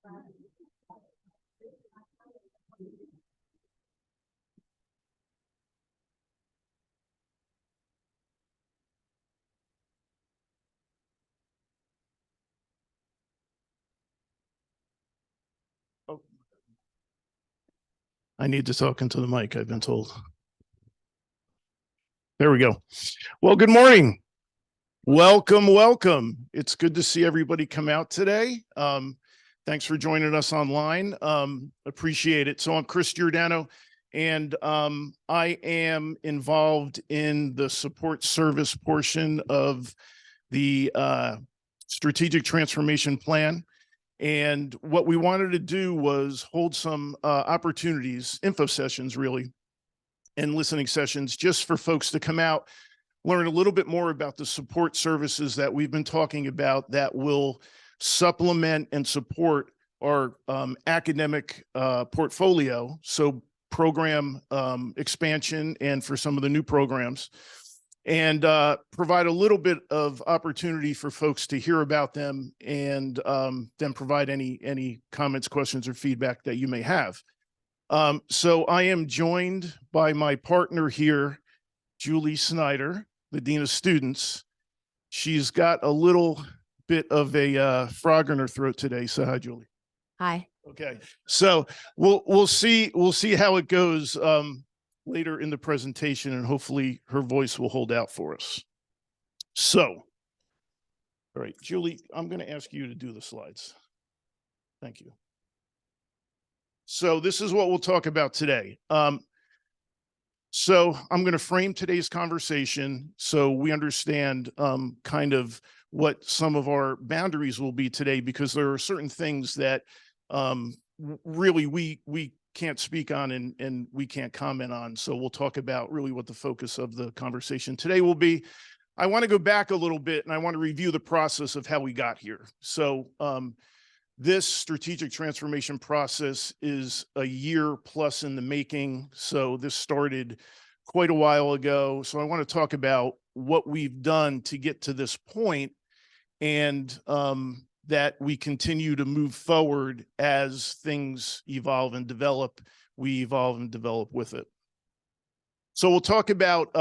Oh, I need to talk into the mic, I've been told. There we go. Well, good morning. Welcome, welcome. It's good to see everybody come out today. Thanks for joining us online. Appreciate it. So I'm Chris Giordano, and I am involved in the support service portion of the strategic transformation plan. And what we wanted to do was hold some opportunities, info sessions really, and listening sessions just for folks to come out, learn a little bit more about the support services that we've been talking about that will supplement and support our academic portfolio. So program expansion and for some of the new programs, and provide a little bit of opportunity for folks to hear about them, and then provide any comments, questions, or feedback that you may have. So I am joined by my partner here, Julie Snyder, the Dean of Students. She's got a little bit of a frog in her throat today. So hi, Julie. Hi. Okay. So we'll see how it goes later in the presentation, and hopefully her voice will hold out for us. So, all right, Julie, I'm going to ask you to do the slides. Thank you. So this is what we'll talk about today. So I'm going to frame today's conversation so we understand kind of what some of our boundaries will be today, because there are certain things that really we can't speak on and we can't comment on. So we'll talk about really what the focus of the conversation today will be. I want to go back a little bit, and I want to review the process of how we got here. So this strategic transformation process is a year plus in the making. So this started quite a while ago. So I want to talk about what we've done to get to this point, and that we continue to move forward as things evolve and develop. We evolve and develop with it. So we'll talk about,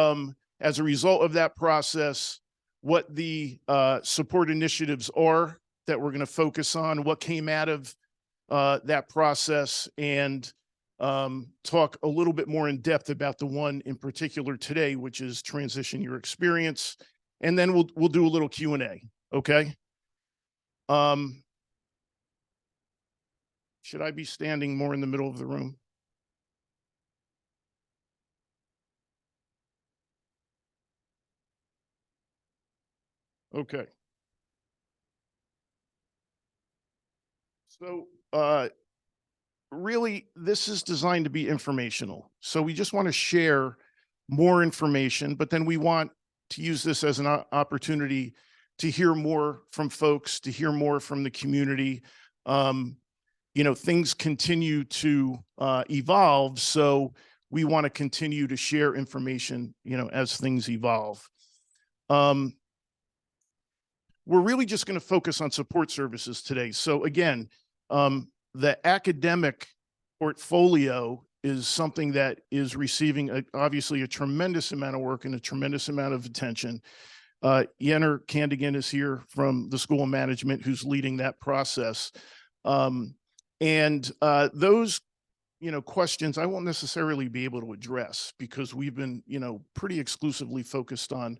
as a result of that process, what the support initiatives are that we're going to focus on, what came out of that process, and talk a little bit more in depth about the one in particular today, which is Transition Your Experience. And then we'll do a little Q&A, okay? Should I be standing more in the middle of the room? Okay. So really, this is designed to be informational. So we just want to share more information, but then we want to use this as an opportunity to hear more from folks, to hear more from the community. You know, things continue to evolve, so we want to continue to share information, you know, as things evolve. We're really just going to focus on support services today. So again, the academic portfolio is something that is receiving obviously a tremendous amount of work and a tremendous amount of attention. Yenner Candigan is here from the School of Management, who's leading that process. And those, you know, questions I won't necessarily be able to address, because we've been, you know, pretty exclusively focused on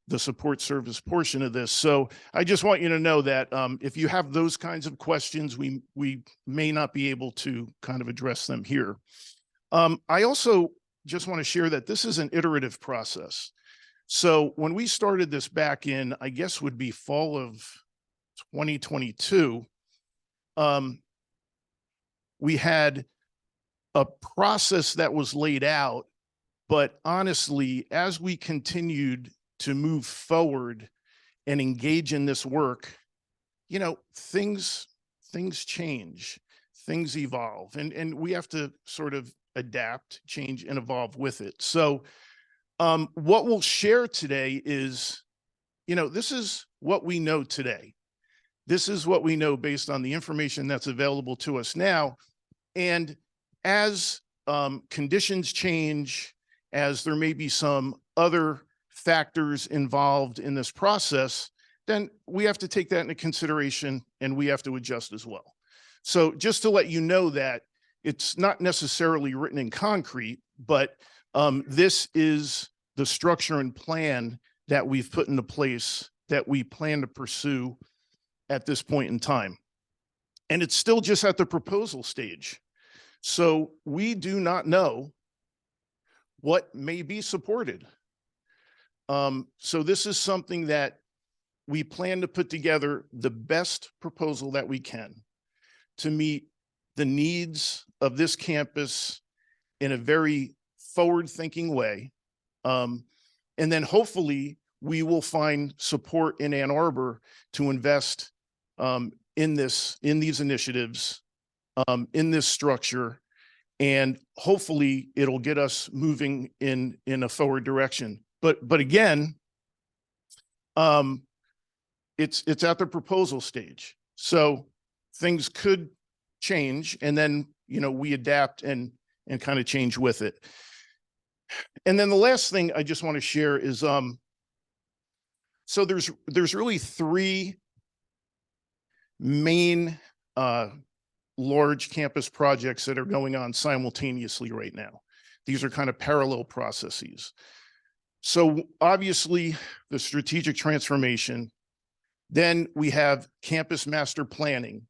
the support service portion of this. So I just want you to know that if you have those kinds of questions, we may not be able to kind of address them here. I also just want to share that this is an iterative process. So when we started this back in, I guess would be fall of 2022, we had a process that was laid out, but honestly, as we continued to move forward and engage in this work, you know, things change, things evolve, and we have to sort of adapt, change, and evolve with it. So what we'll share today is, you know, this is what we know today. This is what we know based on the information that's available to us now. And as conditions change, as there may be some other factors involved in this process, then we have to take that into consideration and we have to adjust as well. So just to let you know that it's not necessarily written in concrete, but this is the structure and plan that we've put into place that we plan to pursue at this point in time. And it's still just at the proposal stage. So we do not know what may be supported. So this is something that we plan to put together the best proposal that we can to meet the needs of this campus in a very forward-thinking way. And then hopefully we will find support in Ann Arbor to invest in these initiatives, in this structure, and hopefully it'll get us moving in a forward direction. But again, it's at the proposal stage. So things could change, and then we adapt and kind of change with it. And then the last thing I just want to share is so there's really three main large campus projects that are going on simultaneously right now. These are kind of parallel processes. So obviously the strategic transformation, then we have campus master planning,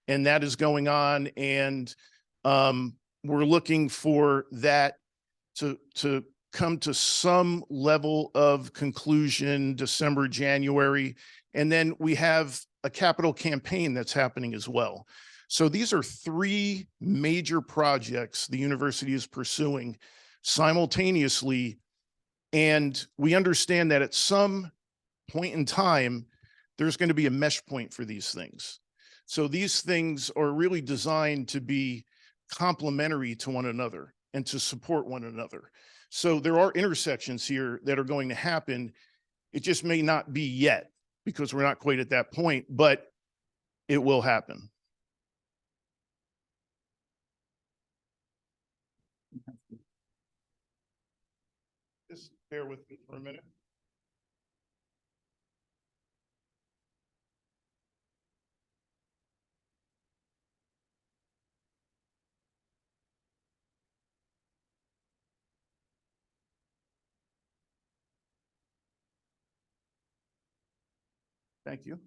and that is going on, and we're looking for that to come to some level of conclusion December, January, and then we have a capital campaign that's happening as well. So these are three major projects the university is pursuing simultaneously, and we understand that at some point in time, there's going to be a mesh point for these things. So these things are really designed to be complementary to one another and to support one another. So there are intersections here that are going to happen. It just may not be yet because we're not quite at that point, but it will happen. Just bear with me for a minute. Thank you.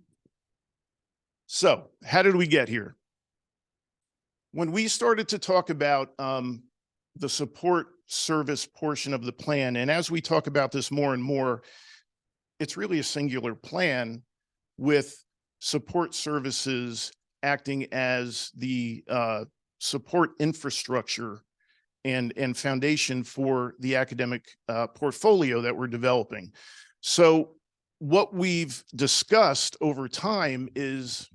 So how did we get here? When we started to talk about the support service portion of the plan, and as we talk about this more and more, it's really a singular plan with support services acting as the support infrastructure and foundation for the academic portfolio that we're developing. So what we've discussed over time is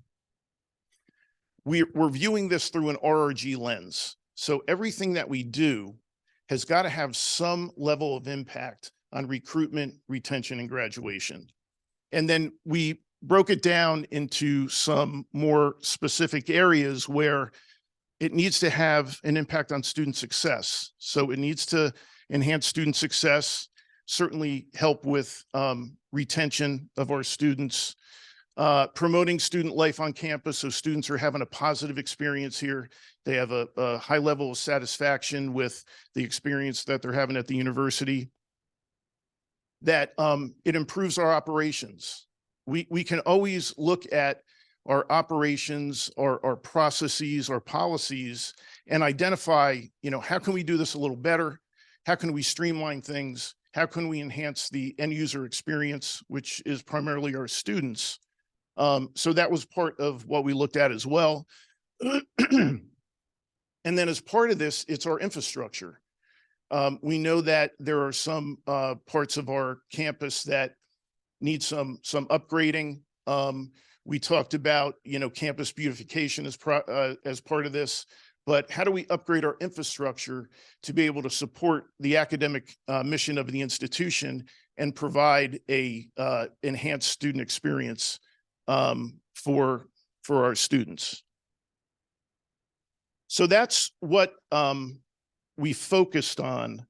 we're viewing this through an RRG lens. So everything that we do has got to have some level of impact on recruitment, retention, and graduation. And then we broke it down into some more specific areas where it needs to have an impact on student success. So it needs to enhance student success, certainly help with retention of our students, promoting student life on campus so students are having a positive experience here. They have a high level of satisfaction with the experience that they're having at the university. That it improves our operations. We can always look at our operations, our processes, our policies, and identify, how can we do this a little better? How can we streamline things? How can we enhance the end user experience, which is primarily our students? So that was part of what we looked at as well. And then as part of this, it's our infrastructure. We know that there are some parts of our campus that need some upgrading. We talked about, campus beautification as part of this, but how do we upgrade our infrastructure to be able to support the academic mission of the institution and provide a enhanced student experience for our students. So that's what we focused on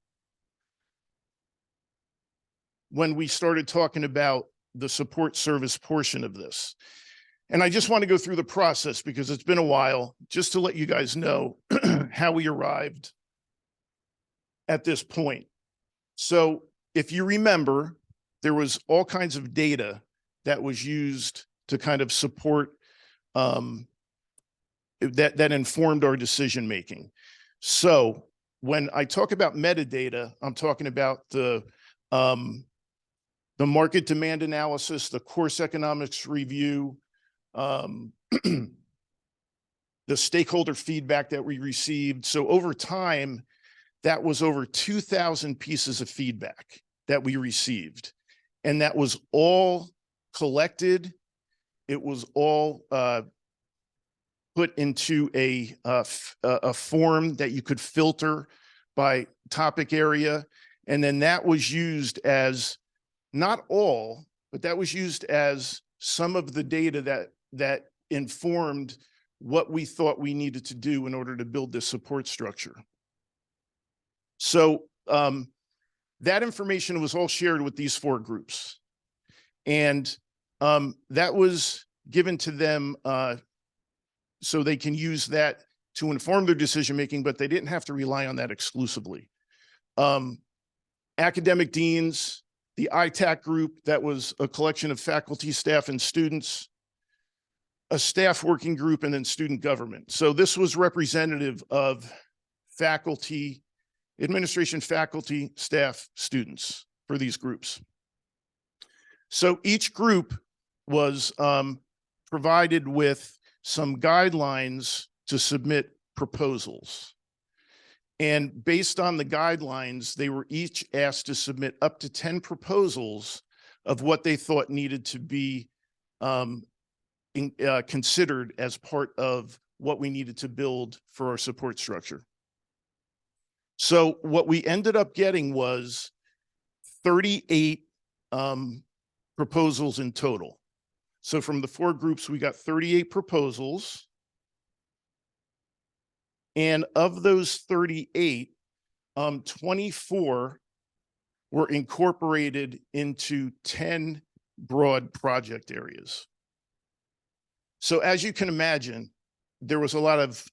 when we started talking about the support service portion of this. And I just want to go through the process because it's been a while, just to let you guys know how we arrived at this point. So if you remember, there was all kinds of data that was used to kind of support that informed our decision making. So when I talk about metadata, I'm talking about the market demand analysis, the course economics review, the stakeholder feedback that we received. So over time, that was over 2,000 pieces of feedback that we received. And that was all collected. It was all put into a form that you could filter by topic area. And then that was used as, not all, but that was used as some of the data that informed what we thought we needed to do in order to build this support structure. So that information was all shared with these 4 groups. And that was given to them so they can use that to inform their decision-making, but they didn't have to rely on that exclusively. Academic deans, the ITAC group, that was a collection of faculty, staff, and students, a staff working group, and then student government. So this was representative of faculty, administration, faculty, staff, students for these groups. So each group was provided with some guidelines to submit proposals. And based on the guidelines, they were each asked to submit up to 10 proposals of what they thought needed to be considered as part of what we needed to build for our support structure. So what we ended up getting was 38 proposals in total. So from the 4 groups, we got 38 proposals. And of those 38, 24 were incorporated into 10 broad project areas. So as you can imagine, there was a lot of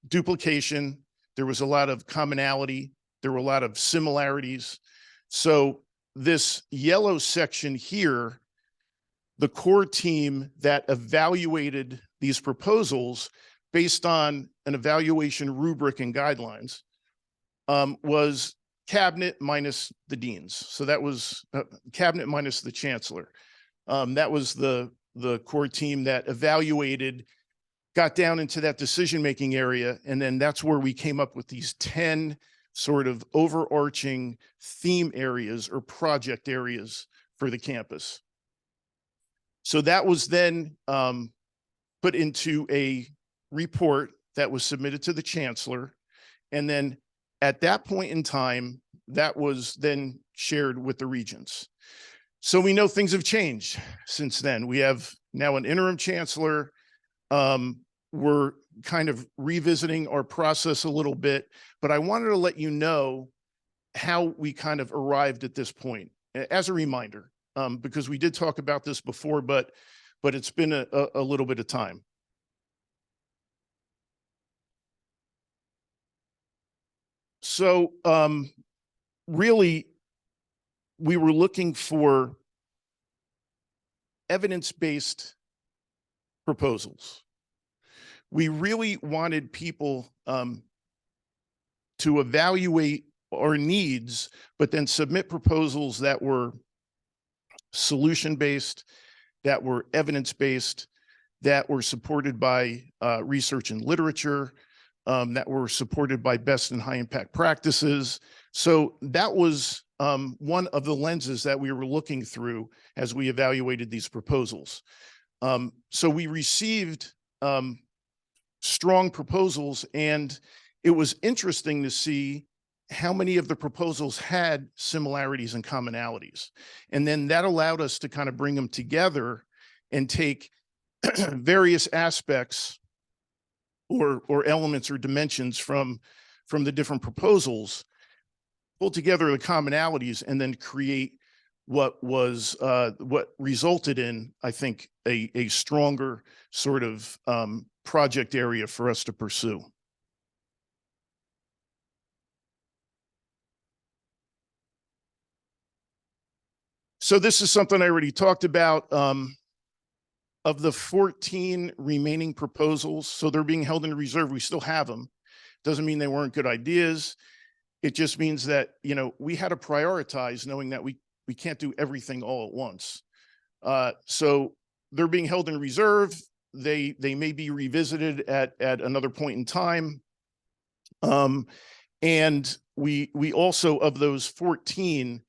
duplication. There was a lot of commonality. There were a lot of similarities. So this yellow section here, the core team that evaluated these proposals based on an evaluation rubric and guidelines, was cabinet minus the deans. So that was cabinet minus the chancellor. That was the core team that evaluated, got down into that decision-making area. And then that's where we came up with these 10 sort of overarching theme areas or project areas for the campus. So that was then put into a report that was submitted to the chancellor. And then at that point in time, that was then shared with the regents. So we know things have changed since then. We have now an interim chancellor. We're kind of revisiting our process a little bit, but I wanted to let you know how we kind of arrived at this point as a reminder, because we did talk about this before, but it's been a little bit of time. So really, we were looking for evidence-based proposals. We really wanted people to evaluate our needs, but then submit proposals that were solution-based, that were evidence-based, that were supported by research and literature, that were supported by best and high impact practices. So that was one of the lenses that we were looking through as we evaluated these proposals. So we received strong proposals, and it was interesting to see how many of the proposals had similarities and commonalities. And then that allowed us to kind of bring them together and take various aspects or elements or dimensions from the different proposals, pull together the commonalities, and then create what resulted in, I think, a stronger sort of project area for us to pursue. So this is something I already talked about. Of the 14 remaining proposals, so they're being held in reserve, we still have them. Doesn't mean they weren't good ideas. It just means that, you know, we had to prioritize, knowing that we can't do everything all at once. So they're being held in reserve. They may be revisited at another point in time. And we also, of those 14,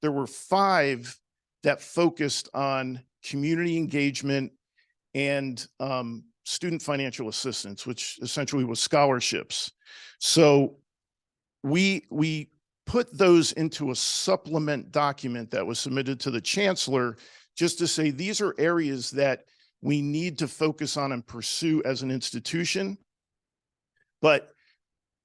there were 5 that focused on community engagement and student financial assistance, which essentially was scholarships. So we put those into a supplement document that was submitted to the chancellor, just to say these are areas that we need to focus on and pursue as an institution, but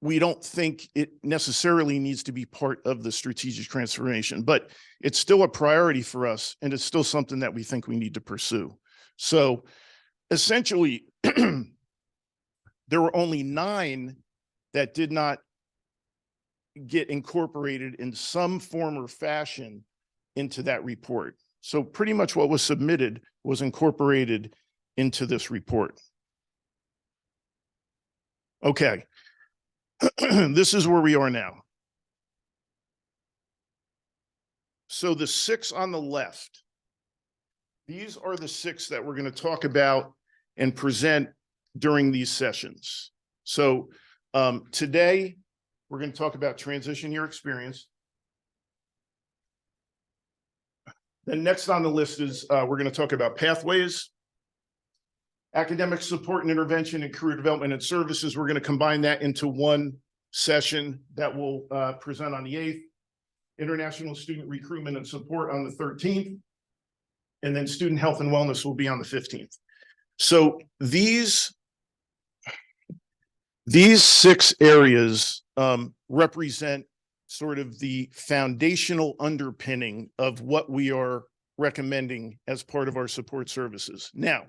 we don't think it necessarily needs to be part of the strategic transformation, but it's still a priority for us, and it's still something that we think we need to pursue. So essentially, there were only 9 that did not get incorporated in some form or fashion into that report. So pretty much what was submitted was incorporated into this report. Okay. This is where we are now. So the 6 on the left, these are the 6 that we're going to talk about and present during these sessions. So today, we're going to talk about transition year experience. Then next on the list is we're going to talk about pathways, academic support and intervention, and career development and services. We're going to combine that into one session that we'll present on the 8th. International student recruitment and support on the 13th. And then student health and wellness will be on the 15th. So these 6 areas represent sort of the foundational underpinning of what we are recommending as part of our support services. Now,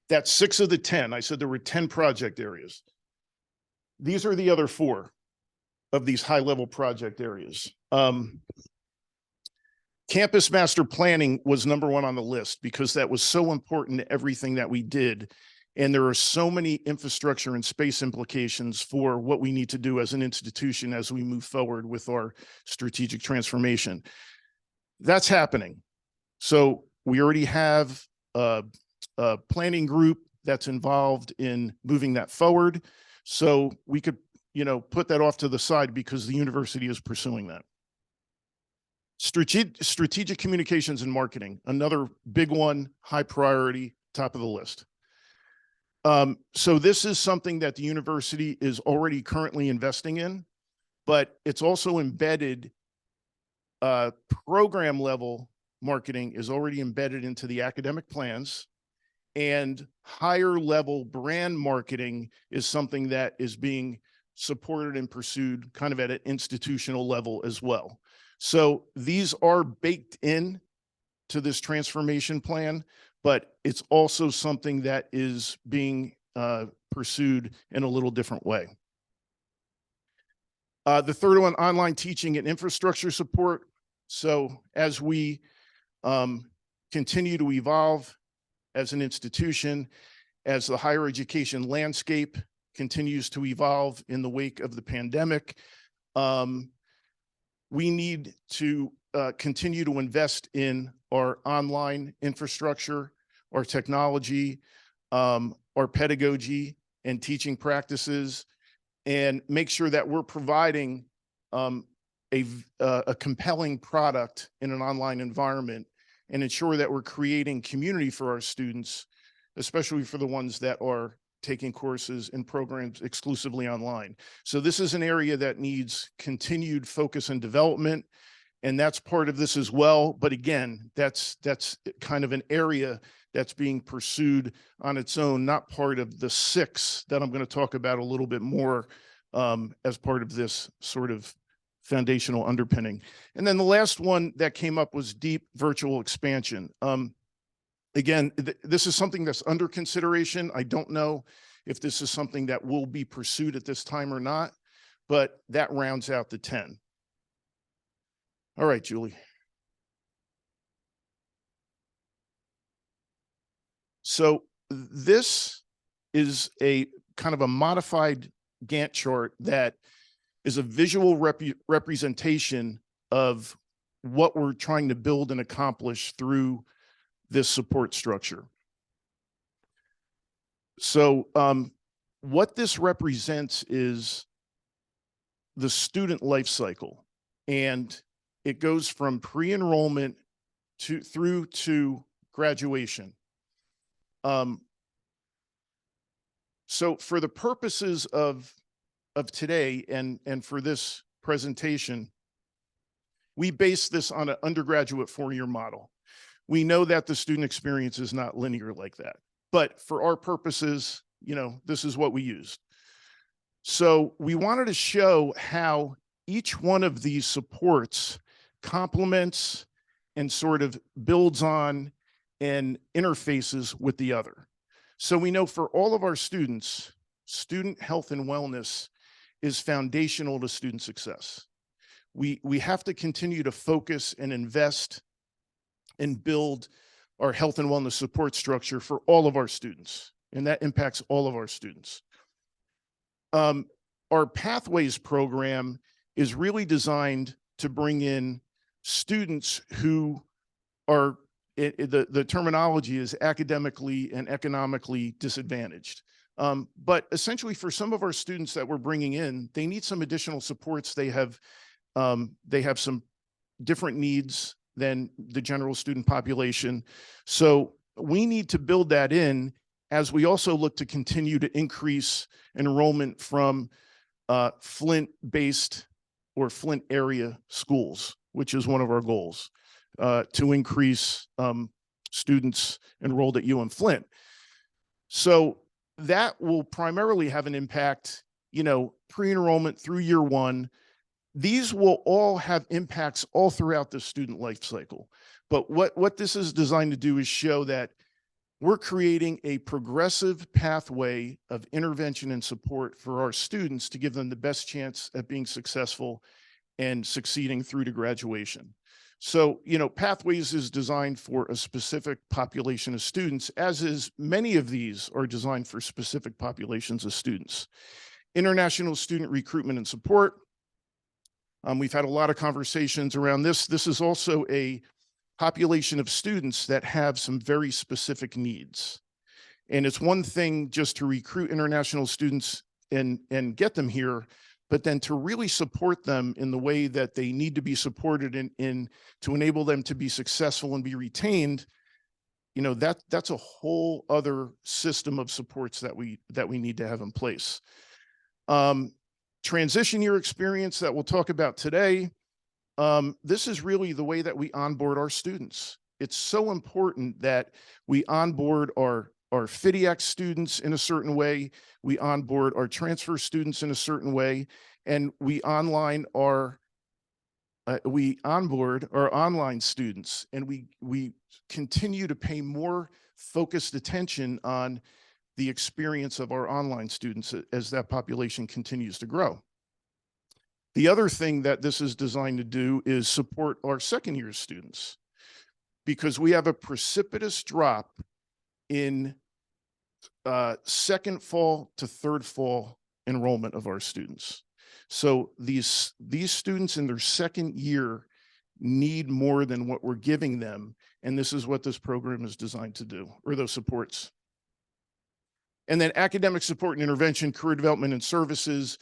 that's 6 of the 10. I said there were 10 project areas. These are the other 4 of these high-level project areas. Campus master planning was #1 on the list because that was so important to everything that we did. And there are so many infrastructure and space implications for what we need to do as an institution as we move forward with our strategic transformation. That's happening. So we already have a planning group that's involved in moving that forward. So we could, you know, put that off to the side because the university is pursuing that. Strategic communications and marketing, another big one, high priority, top of the list. So this is something that the university is already currently investing in, but it's also embedded, program level marketing is already embedded into the academic plans, and higher level brand marketing is something that is being supported and pursued kind of at an institutional level as well. So these are baked in to this transformation plan, but it's also something that is being pursued in a little different way. The third one, online teaching and infrastructure support. So as we continue to evolve as an institution, as the higher education landscape continues to evolve in the wake of the pandemic, we need to continue to invest in our online infrastructure, our technology, our pedagogy and teaching practices, and make sure that we're providing a compelling product in an online environment, and ensure that we're creating community for our students, especially for the ones that are taking courses and programs exclusively online. So this is an area that needs continued focus and development, and that's part of this as well. But again, that's kind of an area that's being pursued on its own, not part of the 6 that I'm going to talk about a little bit more as part of this sort of foundational underpinning. And then the last one that came up was deep virtual expansion. Again, this is something that's under consideration. I don't know if this is something that will be pursued at this time or not, but that rounds out the 10. All right, Julie. So this is a kind of a modified Gantt chart that is a visual representation of what we're trying to build and accomplish through this support structure. So what this represents is the student life cycle, and it goes from pre-enrollment through to graduation. So for the purposes of today and for this presentation, we base this on an undergraduate 4-year model. We know that the student experience is not linear like that, but for our purposes, this is what we used. So we wanted to show how each one of these supports complements and sort of builds on and interfaces with the other. So we know for all of our students, student health and wellness is foundational to student success. We have to continue to focus and invest and build our health and wellness support structure for all of our students, and that impacts all of our students. Our Pathways program is really designed to bring in students who are, the terminology is academically and economically disadvantaged. But essentially for some of our students that we're bringing in, they need some additional supports. They have some different needs than the general student population. So we need to build that in as we also look to continue to increase enrollment from Flint-based or Flint area schools, which is one of our goals, to increase students enrolled at UM-Flint. So that will primarily have an impact, pre-enrollment through year 1. These will all have impacts all throughout the student life cycle. But what this is designed to do is show that we're creating a progressive pathway of intervention and support for our students to give them the best chance at being successful and succeeding through to graduation. So, Pathways is designed for a specific population of students, as is many of these are designed for specific populations of students. International student recruitment and support. We've had a lot of conversations around this. This is also a population of students that have some very specific needs. And it's one thing just to recruit international students and get them here, but then to really support them in the way that they need to be supported in to enable them to be successful and be retained, that's a whole other system of supports that we need to have in place. Transition year experience that we'll talk about today. This is really the way that we onboard our students. It's so important that we onboard our FIDIAC students in a certain way, we onboard our transfer students in a certain way, and we onboard our online students, and we continue to pay more focused attention on the experience of our online students as that population continues to grow. The other thing that this is designed to do is support our second year students, because we have a precipitous drop in second fall to third fall enrollment of our students. So these students in their second year need more than what we're giving them. And this is what this program is designed to do, or those supports. And then academic support and intervention, career development and services,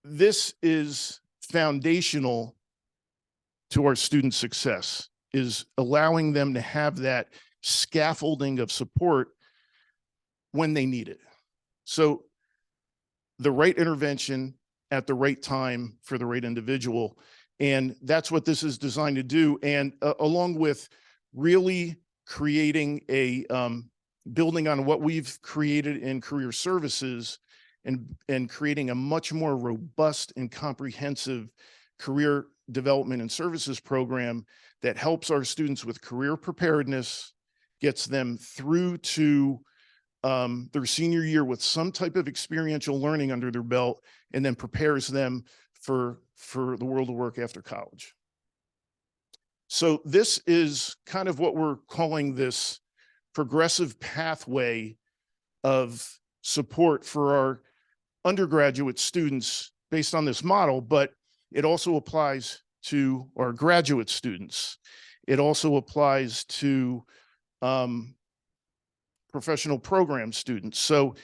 this is foundational to our student success, is allowing them to have that scaffolding of support when they need it. So the right intervention at the right time for the right individual. And that's what this is designed to do. And along with really creating a, building on what we've created in career services and creating a much more robust and comprehensive career development and services program that helps our students with career preparedness, gets them through to their senior year with some type of experiential learning under their belt, and then prepares them for the world of work after college. So this is kind of what we're calling this progressive pathway of support for our undergraduate students based on this model, but it also applies to our graduate students. It also applies to professional program students. So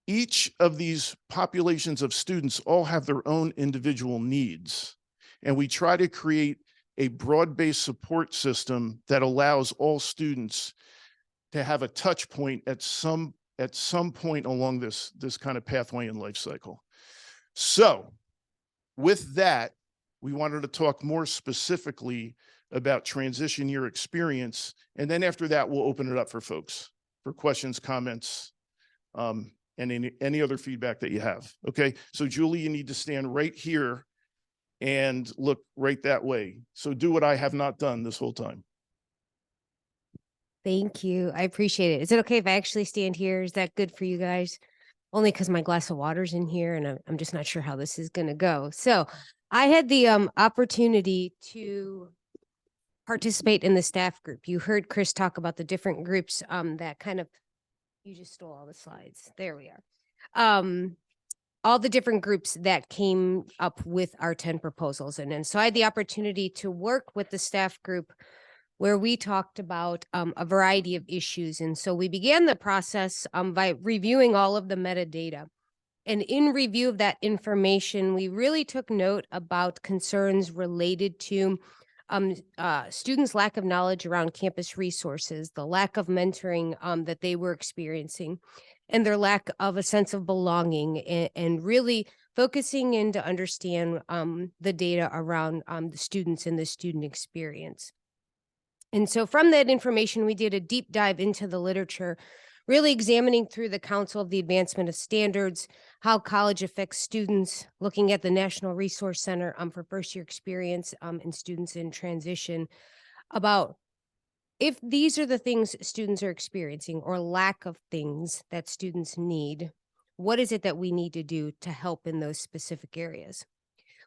each of these populations of students all have their own individual needs. And we try to create a broad-based support system that allows all students to have a touch point at some point along this kind of pathway and life cycle. So with that, we wanted to talk more specifically about transition year experience. And then after that, we'll open it up for folks for questions, comments, and any other feedback that you have. Okay, so Julie, you need to stand right here and look right that way. So do what I have not done this whole time. Thank you. I appreciate it. Is it okay if I actually stand here? Is that good for you guys? Only because my glass of water's in here and I'm just not sure how this is going to go. So I had the opportunity to participate in the staff group. You heard Chris talk about the different groups that kind of, you just stole all the slides. There we are. All the different groups that came up with our 10 proposals. And so I had the opportunity to work with the staff group where we talked about a variety of issues. And so we began the process by reviewing all of the metadata. And in review of that information, we really took note about concerns related to students' lack of knowledge around campus resources, the lack of mentoring that they were experiencing, and their lack of a sense of belonging, and really focusing in to understand the data around the students and the student experience. And so from that information, we did a deep dive into the literature, really examining through the Council of the Advancement of Standards, how college affects students, looking at the National Resource Center for first year experience and students in transition, about if these are the things students are experiencing or lack of things that students need, what is it that we need to do to help in those specific areas?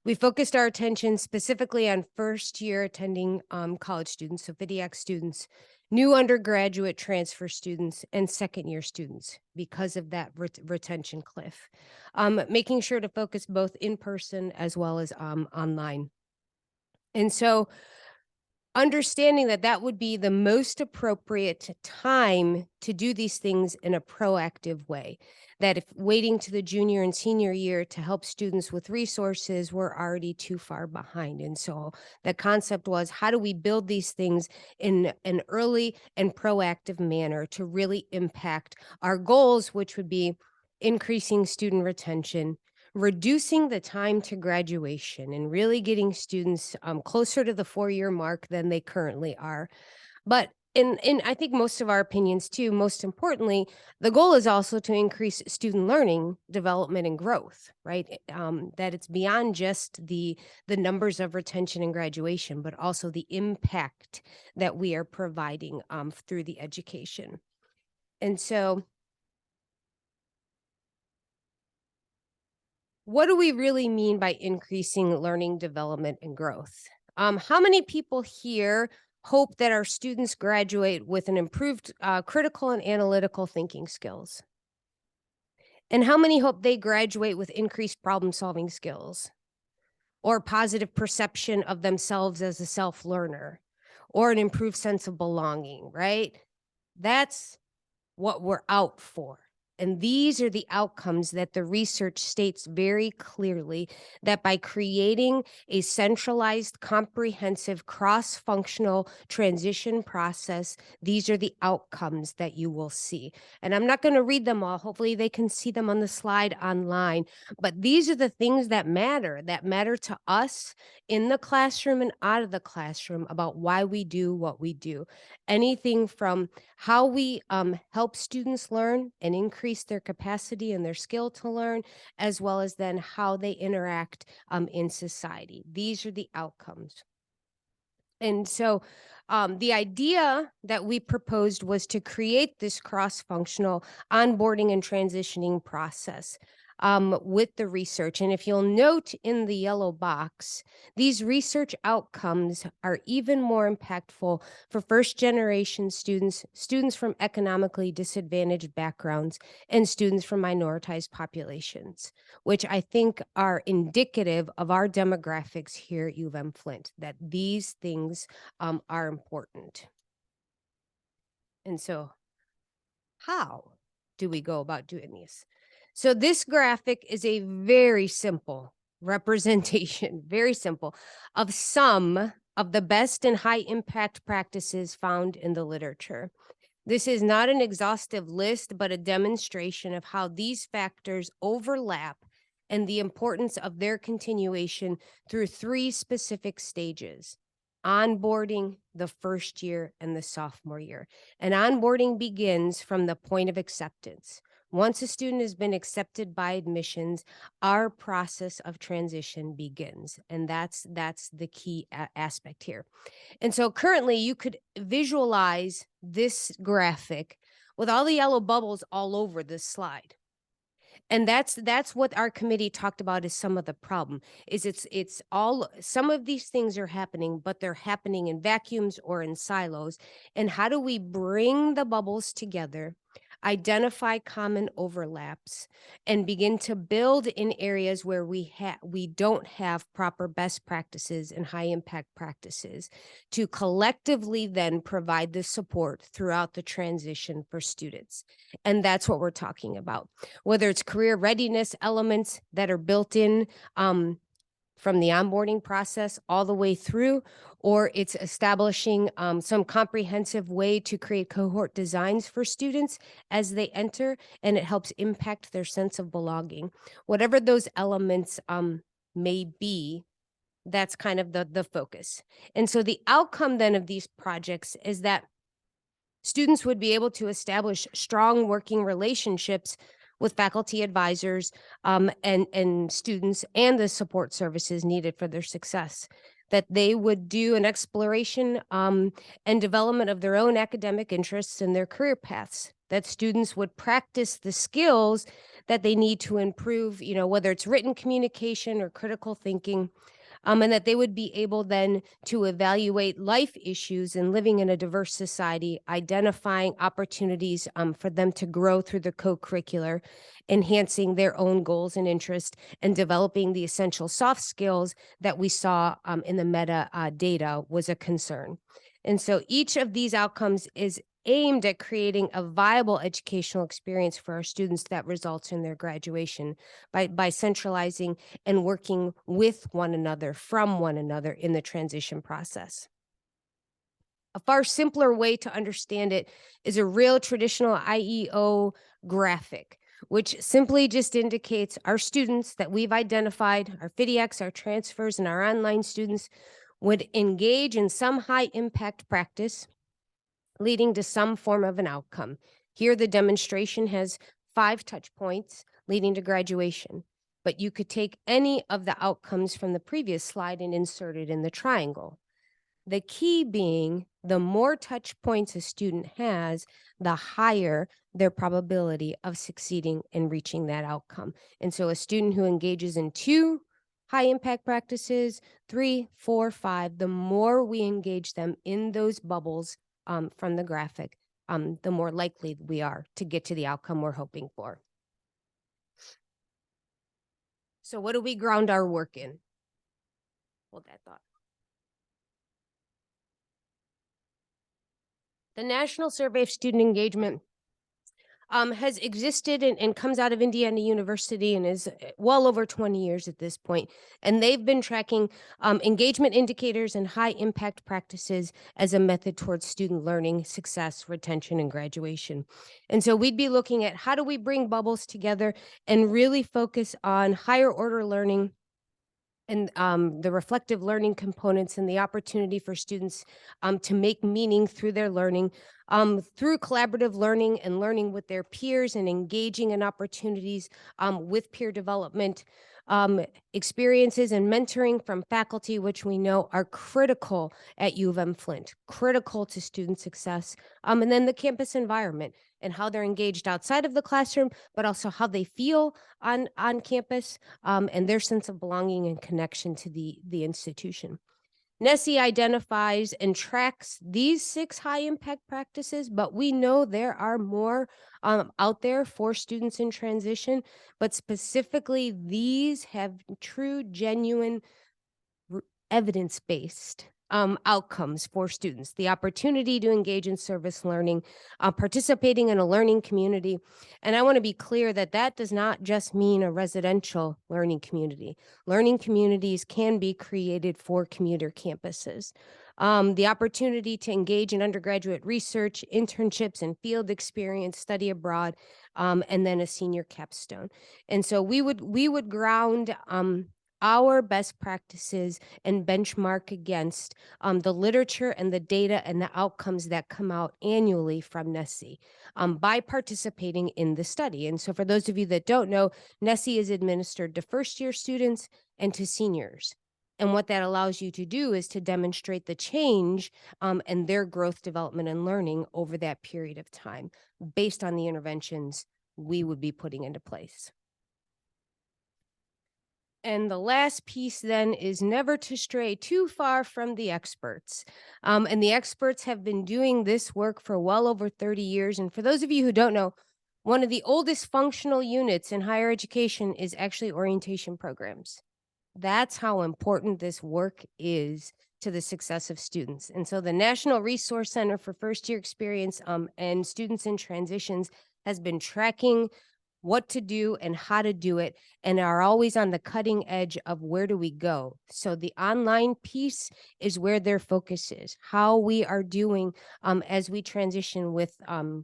We focused our attention specifically on first year attending college students, so FIDIAC students, new undergraduate transfer students, and second year students because of that retention cliff. Making sure to focus both in person as well as online. And so understanding that that would be the most appropriate time to do these things in a proactive way. That if waiting to the junior and senior year to help students with resources, we're already too far behind. And so the concept was, how do we build these things in an early and proactive manner to really impact our goals, which would be increasing student retention, reducing the time to graduation, and really getting students closer to the 4-year mark than they currently are. But in I think most of our opinions too, most importantly, the goal is also to increase student learning, development, and growth, right? That it's beyond just the numbers of retention and graduation, but also the impact that we are providing through the education. And so what do we really mean by increasing learning, development, and growth? How many people here hope that our students graduate with an improved critical and analytical thinking skills? And how many hope they graduate with increased problem-solving skills, or positive perception of themselves as a self-learner, or an improved sense of belonging, right? That's what we're out for. And these are the outcomes that the research states very clearly, that by creating a centralized, comprehensive, cross-functional transition process, these are the outcomes that you will see. And I'm not going to read them all. Hopefully they can see them on the slide online. But these are the things that matter to us in the classroom and out of the classroom about why we do what we do. Anything from how we help students learn and increase their capacity and their skill to learn, as well as then how they interact in society. These are the outcomes. And so the idea that we proposed was to create this cross-functional onboarding and transitioning process with the research. And if you'll note in the yellow box, these research outcomes are even more impactful for first-generation students, students from economically disadvantaged backgrounds, and students from minoritized populations, which I think are indicative of our demographics here at UM-Flint, that these things are important. And so how do we go about doing this? So this graphic is a very simple representation, very simple, of some of the best and high impact practices found in the literature. This is not an exhaustive list, but a demonstration of how these factors overlap and the importance of their continuation through 3 specific stages: onboarding, the first year, and the sophomore year. And onboarding begins from the point of acceptance. Once a student has been accepted by admissions, our process of transition begins. And that's the key aspect here. And so currently you could visualize this graphic with all the yellow bubbles all over this slide. And that's what our committee talked about is some of the problem is it's all, some of these things are happening, but they're happening in vacuums or in silos. And how do we bring the bubbles together, identify common overlaps, and begin to build in areas where we don't have proper best practices and high impact practices to collectively then provide the support throughout the transition for students. And that's what we're talking about, whether it's career readiness elements that are built in from the onboarding process all the way through, or it's establishing some comprehensive way to create cohort designs for students as they enter, and it helps impact their sense of belonging. Whatever those elements may be, that's kind of the focus. And so the outcome then of these projects is that students would be able to establish strong working relationships with faculty advisors and students and the support services needed for their success, that they would do an exploration and development of their own academic interests and their career paths, that students would practice the skills that they need to improve, whether it's written communication or critical thinking, and that they would be able then to evaluate life issues and living in a diverse society, identifying opportunities for them to grow through the co-curricular, enhancing their own goals and interests, and developing the essential soft skills that we saw in the meta data was a concern. And so each of these outcomes is aimed at creating a viable educational experience for our students that results in their graduation by centralizing and working with one another, from one another in the transition process. A far simpler way to understand it is a real traditional IEO graphic, which simply just indicates our students that we've identified, our FIDIACs, our transfers, and our online students would engage in some high impact practice leading to some form of an outcome. Here, the demonstration has 5 touch points leading to graduation, but you could take any of the outcomes from the previous slide and insert it in the triangle. The key being the more touch points a student has, the higher their probability of succeeding in reaching that outcome. And so a student who engages in 2 high impact practices, 3, 4, 5, the more we engage them in those bubbles from the graphic, the more likely we are to get to the outcome we're hoping for. So what do we ground our work in? Hold that thought. The National Survey of Student Engagement has existed and comes out of Indiana University and is well over 20 years at this point. And they've been tracking engagement indicators and high impact practices as a method towards student learning, success, retention, and graduation. And so we'd be looking at how do we bring bubbles together and really focus on higher order learning and the reflective learning components and the opportunity for students to make meaning through their learning, through collaborative learning and learning with their peers and engaging in opportunities with peer development, experiences and mentoring from faculty, which we know are critical at UM-Flint, critical to student success, and then the campus environment and how they're engaged outside of the classroom, but also how they feel on campus, and their sense of belonging and connection to the institution. NESE identifies and tracks these 6 high impact practices, but we know there are more out there for students in transition, but specifically these have true, genuine, evidence-based outcomes for students, the opportunity to engage in service learning, participating in a learning community. And I want to be clear that that does not just mean a residential learning community. Learning communities can be created for commuter campuses. The opportunity to engage in undergraduate research, internships, and field experience, study abroad, and then a senior capstone. And so we would ground our best practices and benchmark against the literature and the data and the outcomes that come out annually from NESE by participating in the study. And so for those of you that don't know, NESE is administered to first-year students and to seniors. And what that allows you to do is to demonstrate the change and their growth, development, and learning over that period of time based on the interventions we would be putting into place. And the last piece then is never to stray too far from the experts. And the experts have been doing this work for well over 30 years. And for those of you who don't know, one of the oldest functional units in higher education is actually orientation programs. That's how important this work is to the success of students. And so the National Resource Center for First Year Experience and Students in Transitions has been tracking what to do and how to do it, and are always on the cutting edge of where do we go. So the online piece is where their focus is, how we are doing as we transition with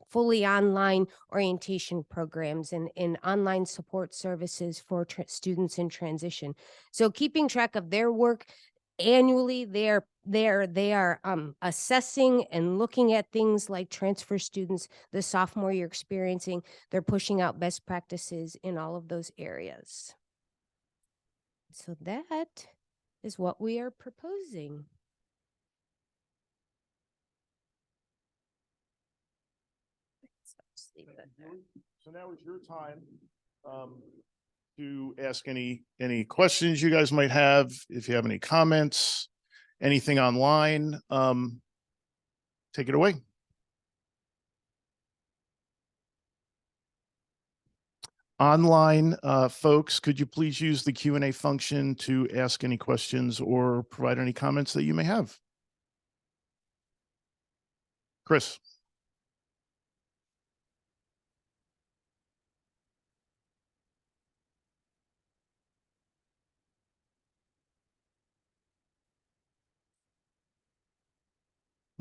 fully online orientation programs and online support services for students in transition. So keeping track of their work annually, they are assessing and looking at things like transfer students, the sophomore year experiencing. They're pushing out best practices in all of those areas. So that is what we are proposing. So now is your time to ask any questions you guys might have. If you have any comments, anything online, take it away. Online folks, could you please use the Q&A function to ask any questions or provide any comments that you may have? Chris.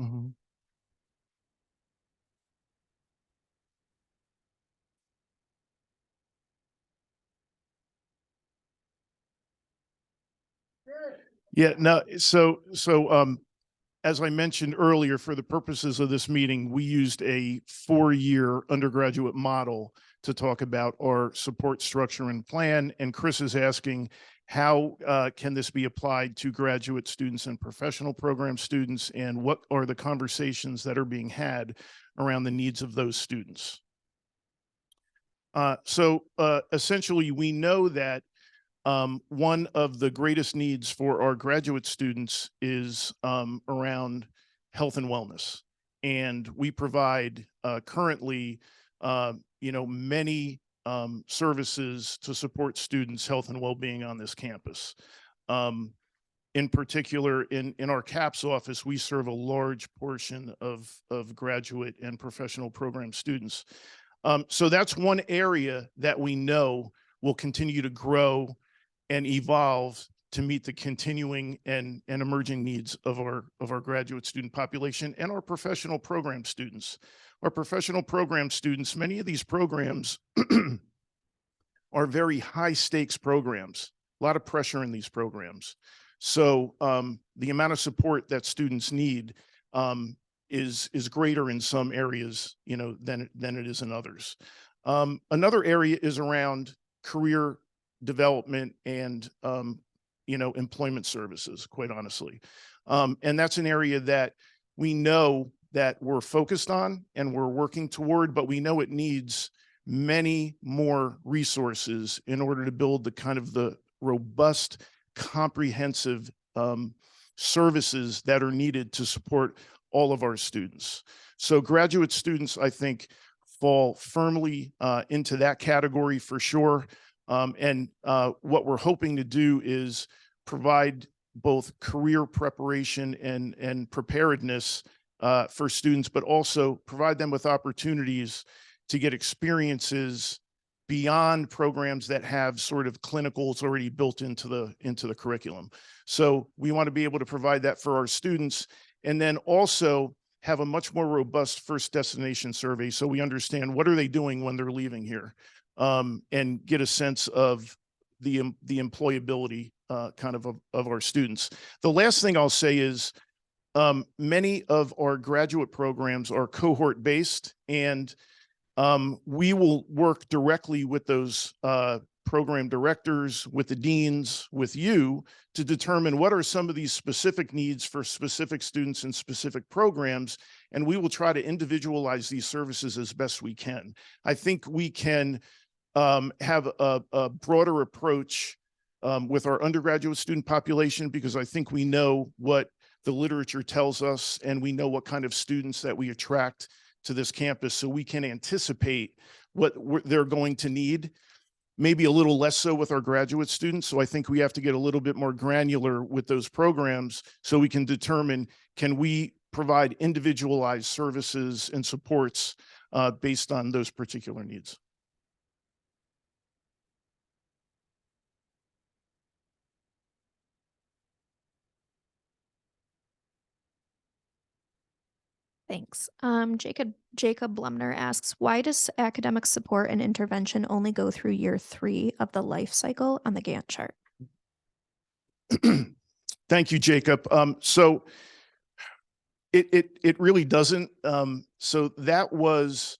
Mm-hmm. Yeah, no, so as I mentioned earlier, for the purposes of this meeting, we used a 4-year undergraduate model to talk about our support structure and plan. And Chris is asking, how can this be applied to graduate students and professional program students? And what are the conversations that are being had around the needs of those students? Essentially, we know that one of the greatest needs for our graduate students is around health and wellness. And we provide currently, many services to support students' health and well-being on this campus. In particular, in our CAPS office, we serve a large portion of graduate and professional program students. So that's one area that we know will continue to grow and evolve to meet the continuing and emerging needs of our graduate student population and our professional program students. Our professional program students, many of these programs are very high stakes programs, a lot of pressure in these programs. So the amount of support that students need is greater in some areas, than it is in others. Another area is around career development and employment services, quite honestly. And that's an area that we know that we're focused on and we're working toward, but we know it needs many more resources in order to build the robust, comprehensive services that are needed to support all of our students. So graduate students, I think, fall firmly into that category for sure. And what we're hoping to do is provide both career preparation and preparedness for students, but also provide them with opportunities to get experiences beyond programs that have sort of clinicals already built into the curriculum. So we want to be able to provide that for our students, and then also have a much more robust first destination survey so we understand what are they doing when they're leaving here, and get a sense of the employability of our students. The last thing I'll say is many of our graduate programs are cohort based, and we will work directly with those program directors, with the deans, with you, to determine what are some of these specific needs for specific students in specific programs, and we will try to individualize these services as best we can. I think we can have a broader approach with our undergraduate student population, because I think we know what the literature tells us, and we know what kind of students that we attract to this campus, so we can anticipate what they're going to need, maybe a little less so with our graduate students. So I think we have to get a little bit more granular with those programs so we can determine, can we provide individualized services and supports based on those particular needs. Thanks. Jacob Blumner asks, why does academic support and intervention only go through year 3 of the life cycle on the Gantt chart? Thank you, Jacob. So it really doesn't. So that was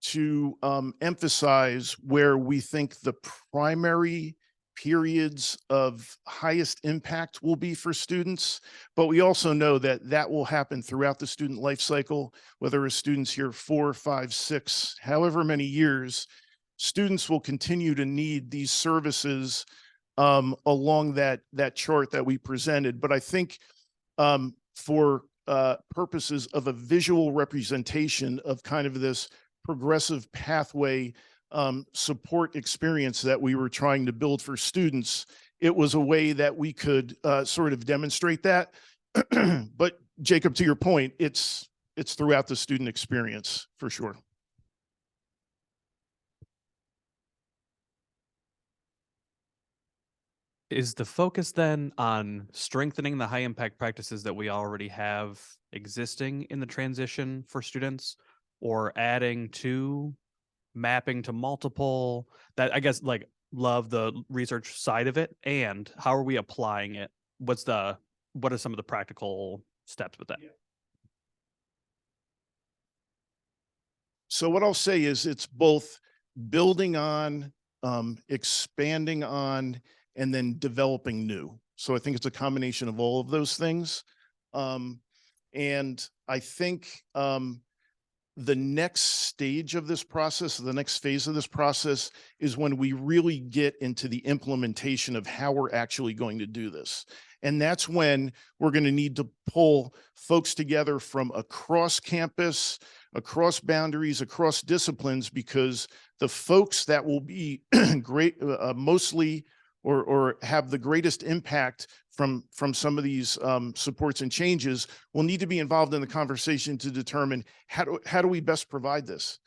to emphasize where we think the primary periods of highest impact will be for students, but we also know that that will happen throughout the student life cycle, whether a student's here 4, 5, 6, however many years, students will continue to need these services along that chart that we presented. But I think for purposes of a visual representation of kind of this progressive pathway support experience that we were trying to build for students, it was a way that we could sort of demonstrate that. But Jacob, to your point, it's throughout the student experience for sure. Is the focus then on strengthening the high impact practices that we already have existing in the transition for students, or adding to, mapping to multiple? That, I guess, like, love the research side of it. And how are we applying it? What are some of the practical steps with that? Yeah. So what I'll say is it's both building on, expanding on, and then developing new. So I think it's a combination of all of those things. And I think the next stage of this process, the next phase of this process, is when we really get into the implementation of how we're actually going to do this. And that's when we're going to need to pull folks together from across campus, across boundaries, across disciplines, because the folks that will be great, mostly or have the greatest impact from some of these supports and changes will need to be involved in the conversation to determine how do we best provide this.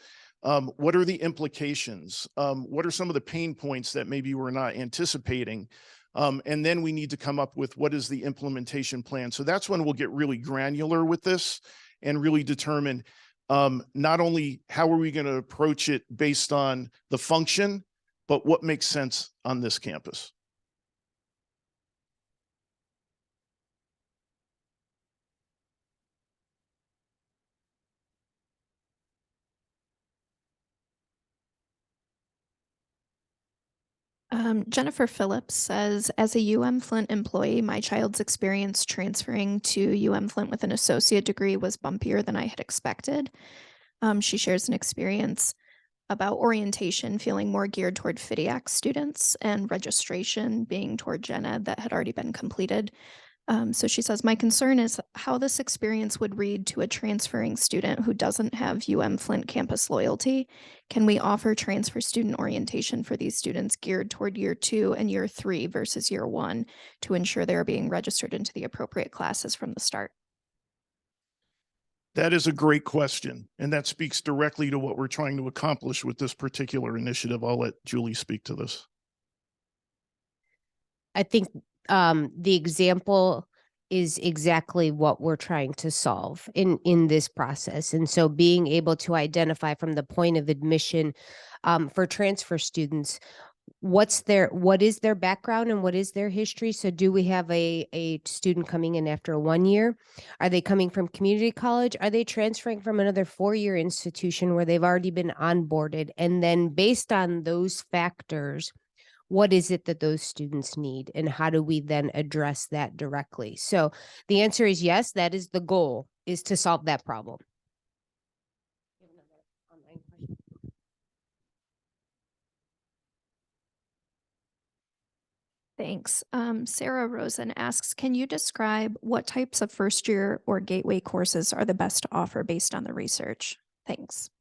What are the implications? What are some of the pain points that maybe we're not anticipating? And then we need to come up with what is the implementation plan. So that's when we'll get really granular with this and really determine not only how are we going to approach it based on the function, but what makes sense on this campus. Jennifer Phillips says, as a UM-Flint employee, my child's experience transferring to UM-Flint with an associate degree was bumpier than I had expected. She shares an experience about orientation feeling more geared toward FIDIAC students and registration being toward Gen Ed that had already been completed. So she says, my concern is how this experience would read to a transferring student who doesn't have UM-Flint campus loyalty. Can we offer transfer student orientation for these students geared toward year 2 and year 3 versus year 1 to ensure they're being registered into the appropriate classes from the start? That is a great question. And that speaks directly to what we're trying to accomplish with this particular initiative. I'll let Julie speak to this. I think the example is exactly what we're trying to solve in this process. And so being able to identify from the point of admission for transfer students, what is their background and what is their history? So do we have a student coming in after 1 year? Are they coming from community college? Are they transferring from another 4-year institution where they've already been onboarded? And then based on those factors, what is it that those students need and how do we then address that directly? So the answer is yes, that is the goal, is to solve that problem. Thanks. Sarah Rosen asks, can you describe what types of first year or gateway courses are the best to offer based on the research? Thanks.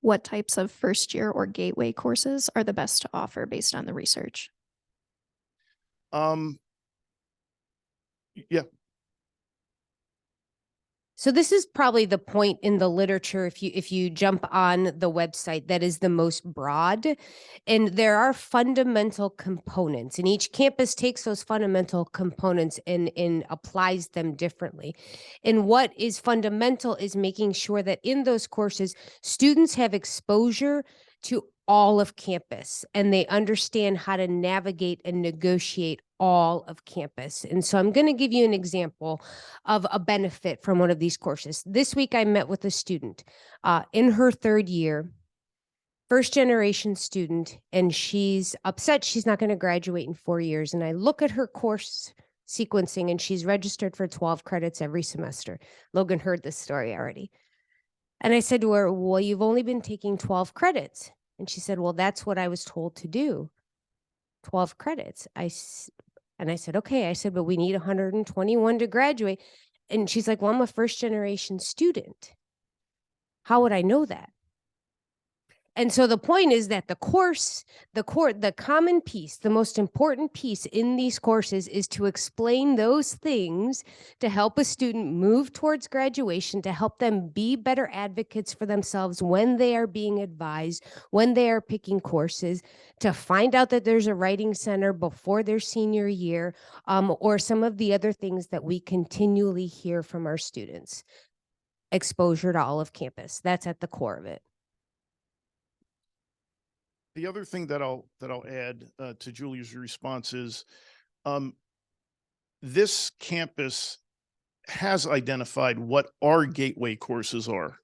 What types of first year or gateway courses are the best to offer based on the research? Yeah. So this is probably the point in the literature, if you jump on the website, that is the most broad. And there are fundamental components, and each campus takes those fundamental components and applies them differently. And what is fundamental is making sure that in those courses, students have exposure to all of campus and they understand how to navigate and negotiate all of campus. And so I'm going to give you an example of a benefit from one of these courses. This week, I met with a student in her 3rd year, first generation student, and she's upset she's not going to graduate in 4 years. And I look at her course sequencing and she's registered for 12 credits every semester. Logan heard this story already. And I said to her, well, you've only been taking 12 credits. And she said, well, that's what I was told to do. 12 credits. And I said, okay. I said, but we need 121 to graduate. And she's like, well, I'm a first generation student. How would I know that? And so the point is that the common piece, the most important piece in these courses is to explain those things to help a student move towards graduation, to help them be better advocates for themselves when they are being advised, when they are picking courses, to find out that there's a writing center before their senior year, or some of the other things that we continually hear from our students. Exposure to all of campus. That's at the core of it. The other thing that I'll add to Julie's response is this campus has identified what our gateway courses are.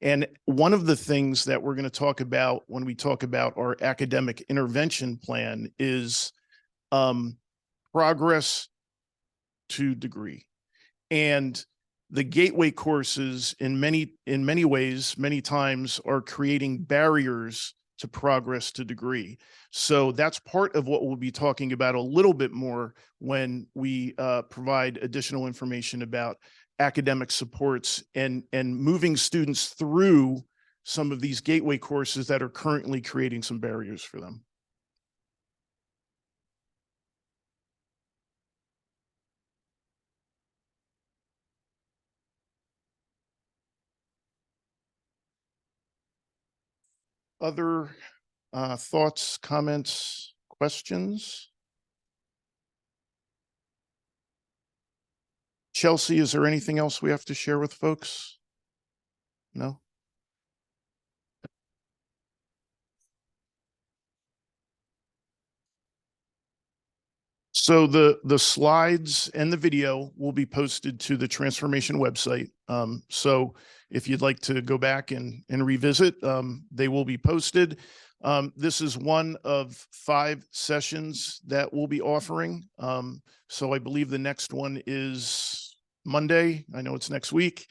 And one of the things that we're going to talk about when we talk about our academic intervention plan is progress to degree. And the gateway courses in many ways, many times are creating barriers to progress to degree. So that's part of what we'll be talking about a little bit more when we provide additional information about academic supports and moving students through some of these gateway courses that are currently creating some barriers for them. other thoughts, comments, questions? Chelsea, is there anything else we have to share with folks? No? So the slides and the video will be posted to the transformation website. So if you'd like to go back and revisit, they will be posted. This is one of 5 sessions that we'll be offering. So I believe the next one is Monday. I know it's next week.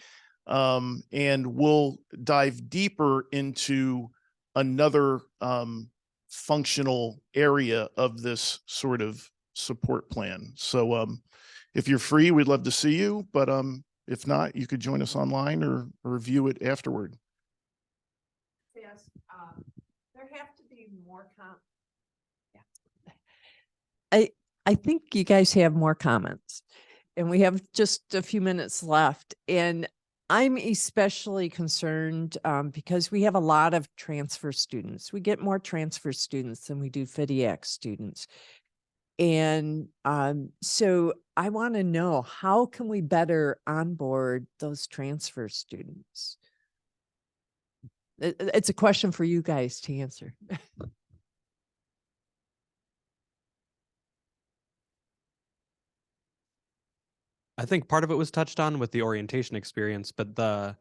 And we'll dive deeper into another functional area of this sort of support plan. So if you're free, we'd love to see you, but if not, you could join us online or view it afterward. Yes, there have to be more I think you guys have more comments, and we have just a few minutes left. And I'm especially concerned because we have a lot of transfer students. We get more transfer students than we do FIDIAC students. And so I want to know, how can we better onboard those transfer students? It's a question for you guys to answer. I think part of it was touched on with the orientation experience, but the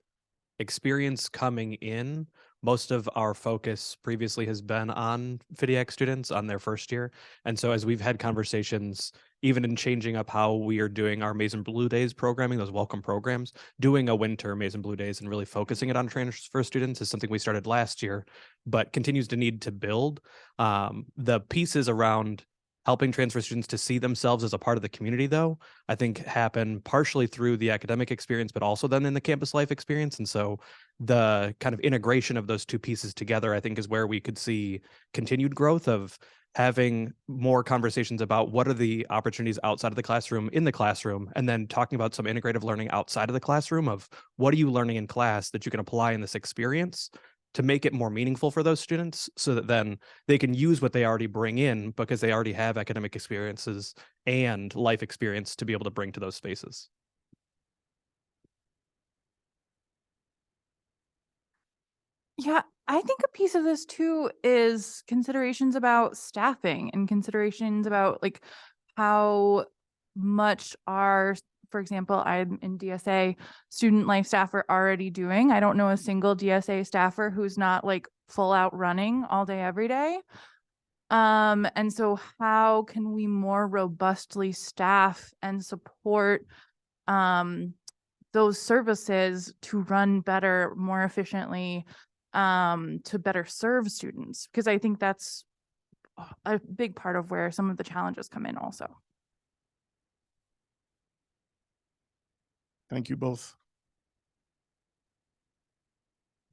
experience coming in, most of our focus previously has been on FIDIAC students on their first year. And so as we've had conversations, even in changing up how we are doing our Maize and Blue Days programming, those welcome programs, doing a winter Maize and Blue Days and really focusing it on transfer students is something we started last year, but continues to need to build. The pieces around helping transfer students to see themselves as a part of the community, though, I think happen partially through the academic experience, but also then in the campus life experience. And so the kind of integration of those two pieces together, I think, is where we could see continued growth of having more conversations about what are the opportunities outside of the classroom, in the classroom, and then talking about some integrative learning outside of the classroom of what are you learning in class that you can apply in this experience to make it more meaningful for those students, so that then they can use what they already bring in because they already have academic experiences and life experience to be able to bring to those spaces. Yeah, I think a piece of this too is considerations about staffing and considerations about like how much our, for example, I'm in DSA, student life staff are already doing. I don't know a single DSA staffer who's not like full out running all day, every day. And so how can we more robustly staff and support those services to run better, more efficiently, to better serve students? Because I think that's a big part of where some of the challenges come in also. Thank you both.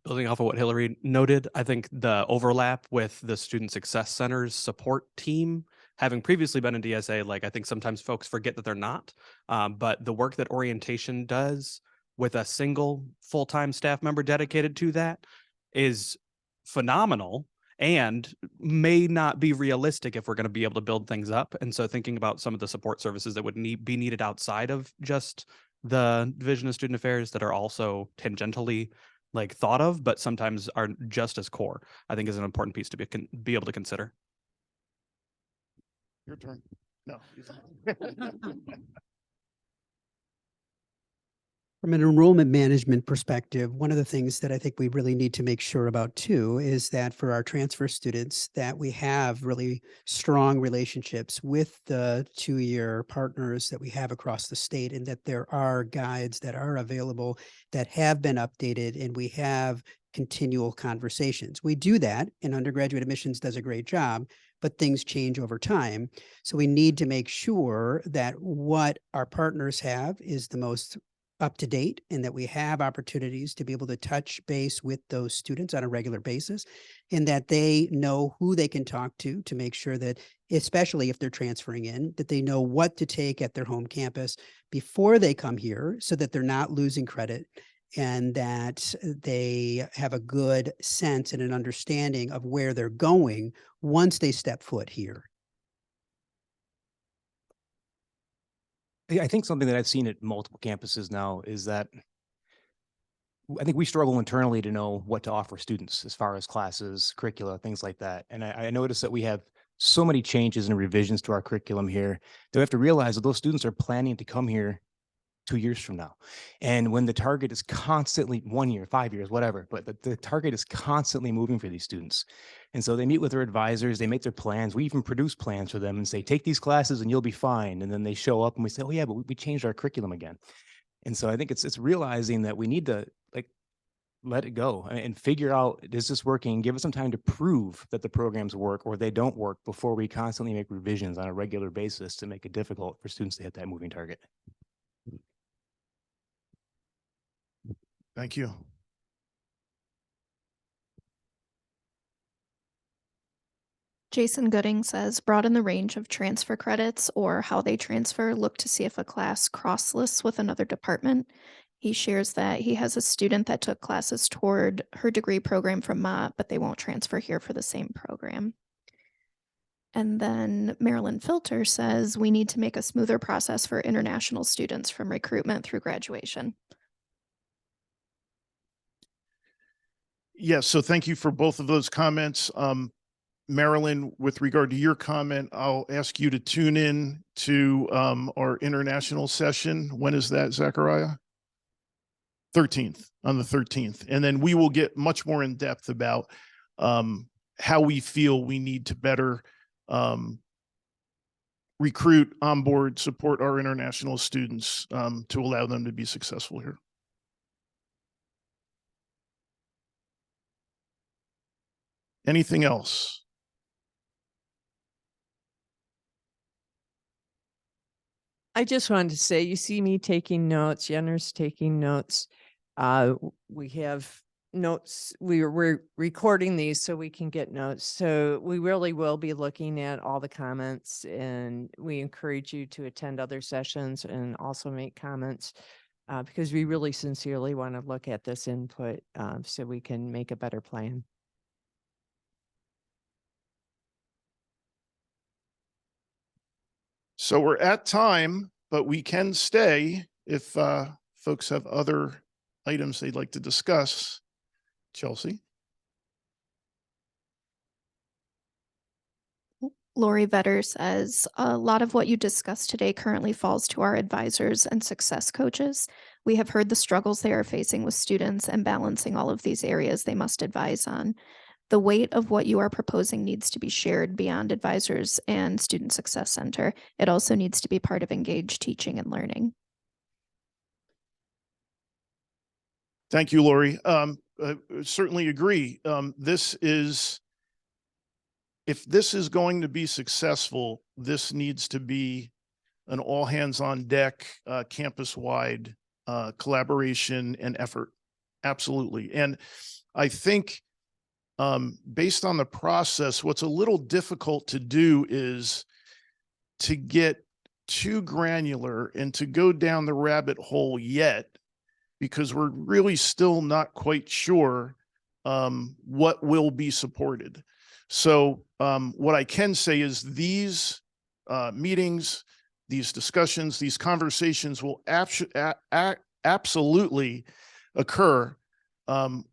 Building off of what Hillary noted, I think the overlap with the Student Success Center's support team, having previously been in DSA, like I think sometimes folks forget that they're not, but the work that orientation does with a single full-time staff member dedicated to that is phenomenal and may not be realistic if we're going to be able to build things up. And so thinking about some of the support services that would be needed outside of just the Division of Student Affairs that are also tangentially like thought of, but sometimes are just as core, I think is an important piece to be able to consider. Your turn. No. From an enrollment management perspective, one of the things that I think we really need to make sure about too is that for our transfer students, that we have really strong relationships with the two-year partners that we have across the state, and that there are guides that are available that have been updated, and we have continual conversations. We do that, and undergraduate admissions does a great job, but things change over time. So we need to make sure that what our partners have is the most up to date, and that we have opportunities to be able to touch base with those students on a regular basis, and that they know who they can talk to make sure that, especially if they're transferring in, that they know what to take at their home campus before they come here, so that they're not losing credit and that they have a good sense and an understanding of where they're going once they step foot here. I think something that I've seen at multiple campuses now is that I think we struggle internally to know what to offer students as far as classes, curricula, things like that. And I noticed that we have so many changes and revisions to our curriculum here that we have to realize that those students are planning to come here 2 years from now. And when the target is constantly 1 year, 5 years, whatever, but the target is constantly moving for these students. And so they meet with their advisors, they make their plans. We even produce plans for them and say, take these classes and you'll be fine. And then they show up and we say, oh yeah, but we changed our curriculum again. And so I think it's realizing that we need to like let it go and figure out, is this working? Give us some time to prove that the programs work or they don't work before we constantly make revisions on a regular basis to make it difficult for students to hit that moving target. Thank you. Jason Gooding says, broaden the range of transfer credits or how they transfer. Look to see if a class cross-lists with another department. He shares that he has a student that took classes toward her degree program from Mott, but they won't transfer here for the same program. And then Marilyn Filter says, we need to make a smoother process for international students from recruitment through graduation. Yes, so thank you for both of those comments. Marilyn, with regard to your comment, I'll ask you to tune in to our international session. When is that, Zachariah? 13th, on the 13th. And then we will get much more in depth about how we feel we need to better recruit, onboard, support our international students to allow them to be successful here. Anything else? I just wanted to say, you see me taking notes, Jenner's taking notes. We have notes, we're recording these so we can get notes. So we really will be looking at all the comments, and we encourage you to attend other sessions and also make comments because we really sincerely want to look at this input so we can make a better plan. So we're at time, but we can stay if folks have other items they'd like to discuss. Chelsea? Lori Vetter says, a lot of what you discussed today currently falls to our advisors and success coaches. We have heard the struggles they are facing with students and balancing all of these areas they must advise on. The weight of what you are proposing needs to be shared beyond advisors and Student Success Center. It also needs to be part of engaged teaching and learning. Thank you, Lori. Certainly agree. If this is going to be successful, this needs to be an all hands on deck, campus-wide collaboration and effort. Absolutely. And I think based on the process, what's a little difficult to do is to get too granular and to go down the rabbit hole yet, because we're really still not quite sure what will be supported. So what I can say is these meetings, these discussions, these conversations will absolutely occur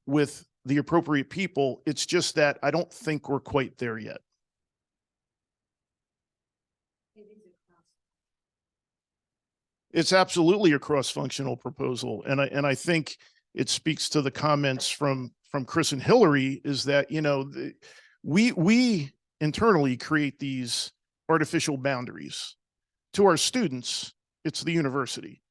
with the appropriate people. It's just that I don't think we're quite there yet. It's absolutely a cross-functional proposal. And I think it speaks to the comments from Chris and Hillary, is that, you know, we internally create these artificial boundaries. To our students, it's the university.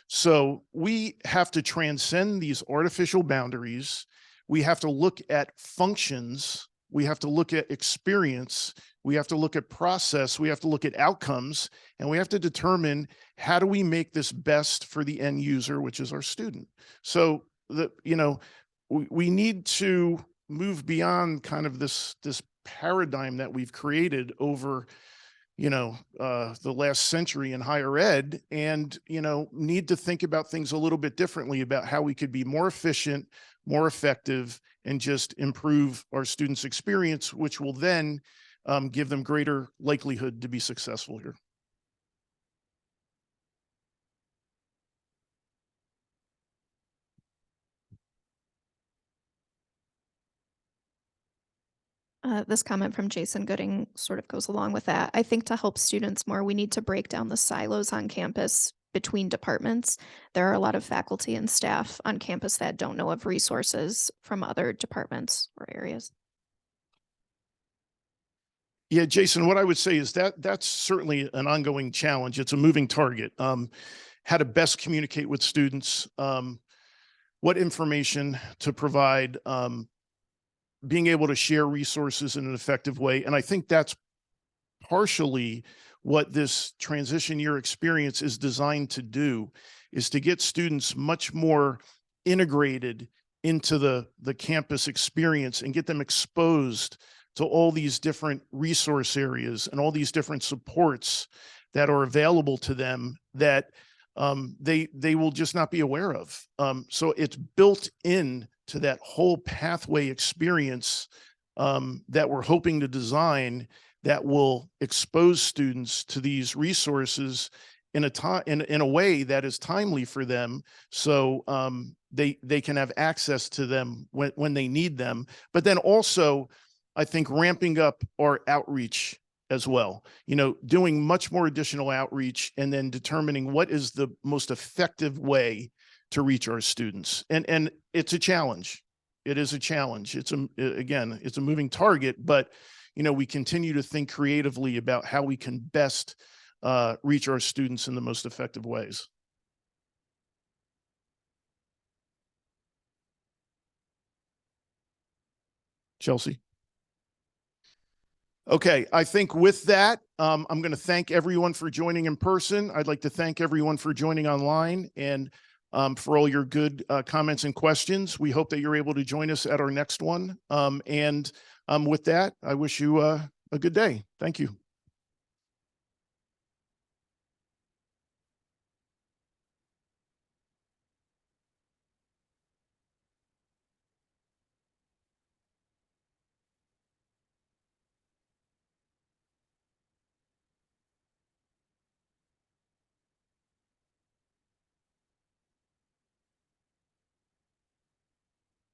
So we have to transcend these artificial boundaries. We have to look at functions. We have to look at experience. We have to look at process. We have to look at outcomes, and we have to determine, how do we make this best for the end user, which is our student? So we need to move beyond kind of this paradigm that we've created over the last century in higher ed, and, need to think about things a little bit differently about how we could be more efficient, more effective, and just improve our students' experience, which will then give them greater likelihood to be successful here. This comment from Jason Gooding sort of goes along with that. I think to help students more, we need to break down the silos on campus between departments. There are a lot of faculty and staff on campus that don't know of resources from other departments or areas. Yeah, Jason, what I would say is that that's certainly an ongoing challenge. It's a moving target. How to best communicate with students, what information to provide, being able to share resources in an effective way. And I think that's partially what this transition year experience is designed to do, is to get students much more integrated into the campus experience and get them exposed to all these different resource areas and all these different supports that are available to them that they will just not be aware of. So it's built in to that whole pathway experience that we're hoping to design that will expose students to these resources in a way that is timely for them, so they can have access to them when they need them. But then also, I think ramping up our outreach as well, doing much more additional outreach and then determining what is the most effective way to reach our students. And it's a challenge. It is a challenge. It's a moving target, but we continue to think creatively about how we can best reach our students in the most effective ways. Chelsea. Okay, I think with that, I'm going to thank everyone for joining in person. I'd like to thank everyone for joining online and for all your good comments and questions. We hope that you're able to join us at our next one. With that, I wish you a good day. Thank you.